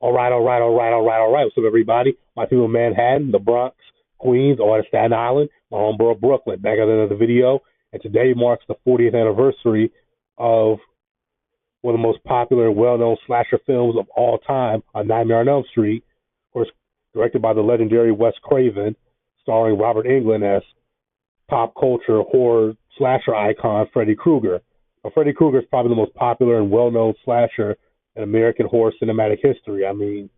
All right, all right, all right, all right, all right. What's up, everybody? My people in Manhattan, the Bronx, Queens, all at Staten Island, my home borough, Brooklyn. Back at another video, and today marks the 40th anniversary of one of the most popular and well-known slasher films of all time, A Nightmare on Elm Street. Of course, directed by the legendary Wes Craven, starring Robert Englund as pop culture horror slasher icon Freddy Krueger. Now, Freddy Krueger is probably the most popular and well-known slasher in American horror cinematic history. I mean,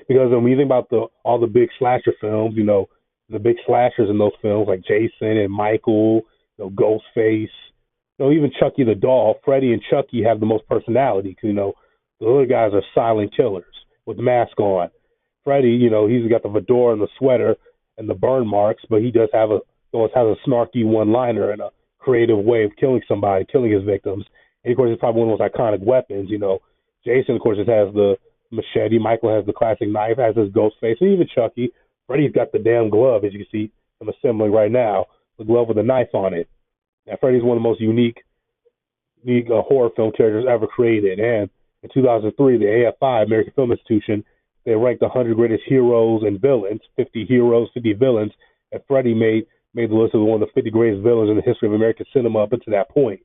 because when you think about all the big slasher films, the big slashers in those films like Jason and Michael, Ghostface, even Chucky the doll, Freddy and Chucky have the most personality. 'Cause, the other guys are silent killers with the mask on. Freddy, he's got the fedora and the sweater and the burn marks, but he does have always has a snarky one-liner and a creative way of killing somebody, killing his victims. And of course, it's probably one of those iconic weapons. Jason, of course, just has the machete. Michael has the classic knife, has his ghost face, and even Chucky. Freddy's got the damn glove, as you can see I'm assembling right now, the glove with a knife on it. Now, Freddy's one of the most unique horror film characters ever created. And in 2003, the AFI, American Film Institution, they ranked 100 greatest heroes and villains, 50 heroes, 50 villains, and Freddy made the list of one of the 50 greatest villains in the history of American cinema up until that point.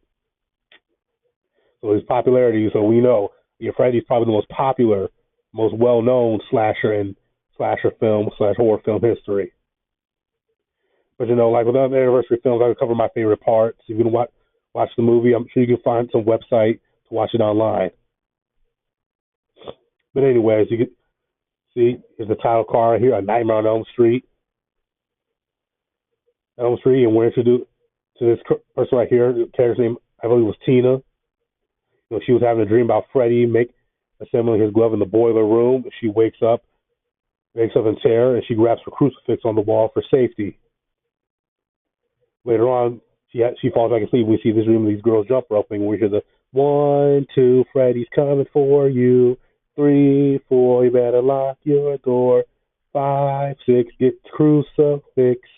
So his popularity, so we know, Freddy's probably the most popular, most well-known slasher in slasher film / horror film history. But like with other anniversary films, I can cover my favorite parts. If you can watch the movie, I'm sure you can find some website to watch it online. But anyways, you can see here's the title card here, A Nightmare on Elm Street. Elm Street, and we're introduced to this person right here. The character's name, I believe, was Tina. She was having a dream about Freddy assembling his glove in the boiler room. She wakes up in terror, and she grabs her crucifix on the wall for safety. Later on, she falls back asleep. We see this room with these girls jump roping. We hear the 1, 2, Freddy's coming for you. 3, 4, you better lock your door. 5, 6, get crucifix.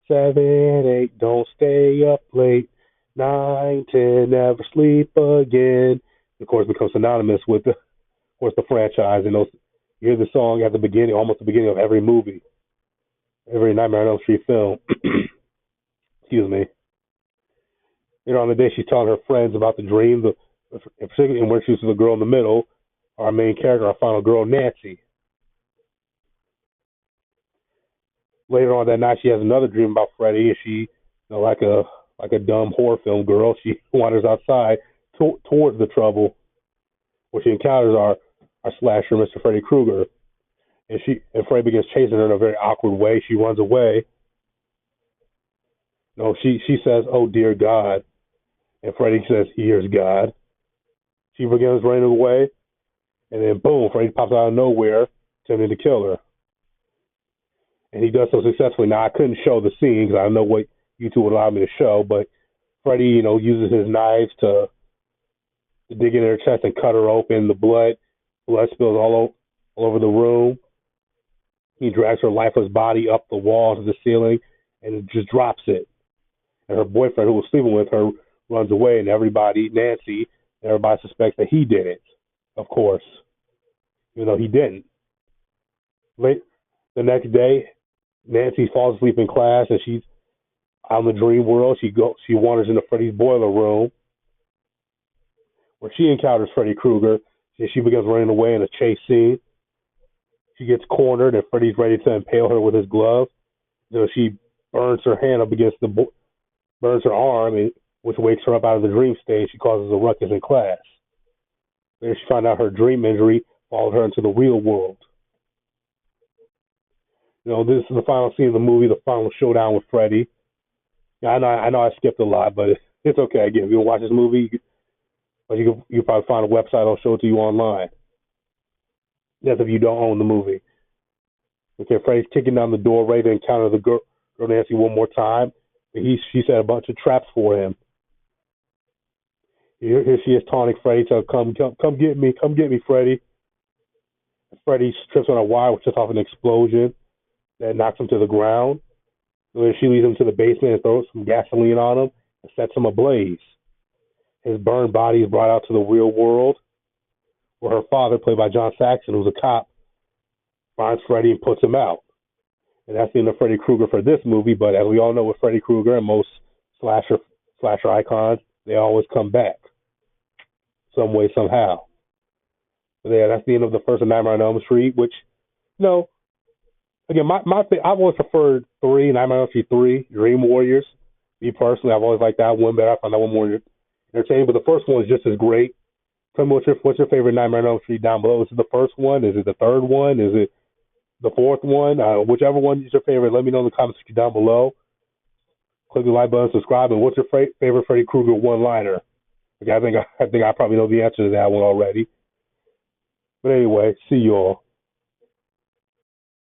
7, 8, don't stay up late. 9, 10, never sleep again. Of course, becomes synonymous with the franchise. And you hear the song at the beginning, almost the beginning of every movie, every Nightmare on Elm Street film. Excuse me. On the day she's telling her friends about the dream, in particular, and where she's the girl in the middle, our main character, our final girl, Nancy. Later on that night, she has another dream about Freddy, and she, like a dumb horror film girl, she wanders outside towards the trouble, where she encounters our slasher, Mr. Freddy Krueger, and Freddy begins chasing her in a very awkward way. She runs away. She says, "Oh dear God," and Freddy says, "Here's God." She begins running away, and then boom, Freddy pops out of nowhere, attempting to kill her, and he does so successfully. Now I couldn't show the scene because I don't know what YouTube would allow me to show, but Freddy, uses his knives to dig in her chest and cut her open. The blood spills all over the room. He drags her lifeless body up the walls of the ceiling and just drops it. And her boyfriend, who was sleeping with her, runs away, and Nancy, everybody suspects that he did it, of course, even though he didn't. Late the next day, Nancy falls asleep in class, and she's out in the dream world. She wanders into Freddy's boiler room, where she encounters Freddy Krueger, and she begins running away in a chase scene. She gets cornered, and Freddy's ready to impale her with his glove. She burns her hand up against burns her arm, which wakes her up out of the dream state. She causes a ruckus in class. Later, she finds out her dream injury followed her into the real world. This is the final scene of the movie, the final showdown with Freddy. I know I skipped a lot, but it's okay. Again, if you watch this movie, you can probably find a website. I'll show it to you online. That's if you don't own the movie. Okay, Freddy's kicking down the door, ready to encounter the girl Nancy one more time. She set a bunch of traps for him. Here she is taunting Freddy, to come get me, Freddy. Freddy trips on a wire, which sets off an explosion that knocks him to the ground. So then she leads him to the basement and throws some gasoline on him and sets him ablaze. His burned body is brought out to the real world, where her father, played by John Saxon, who's a cop, finds Freddy and puts him out. And that's the end of Freddy Krueger for this movie. But as we all know, with Freddy Krueger and most slasher icons, they always come back some way, somehow. But yeah, that's the end of the first Nightmare on Elm Street. Which, again, I've always preferred 3, Nightmare on Elm Street 3, Dream Warriors. Me personally, I've always liked that one better. I found that one more entertaining. But the first one is just as great. Tell me what's your favorite Nightmare on Elm Street down below. Is it the first one? Is it the third one? Is it the fourth one? Whichever one is your favorite, let me know in the comments section down below. Click the like button, subscribe, and what's your favorite Freddy Krueger one-liner? Okay, I think I probably know the answer to that one already. But anyway, see you all.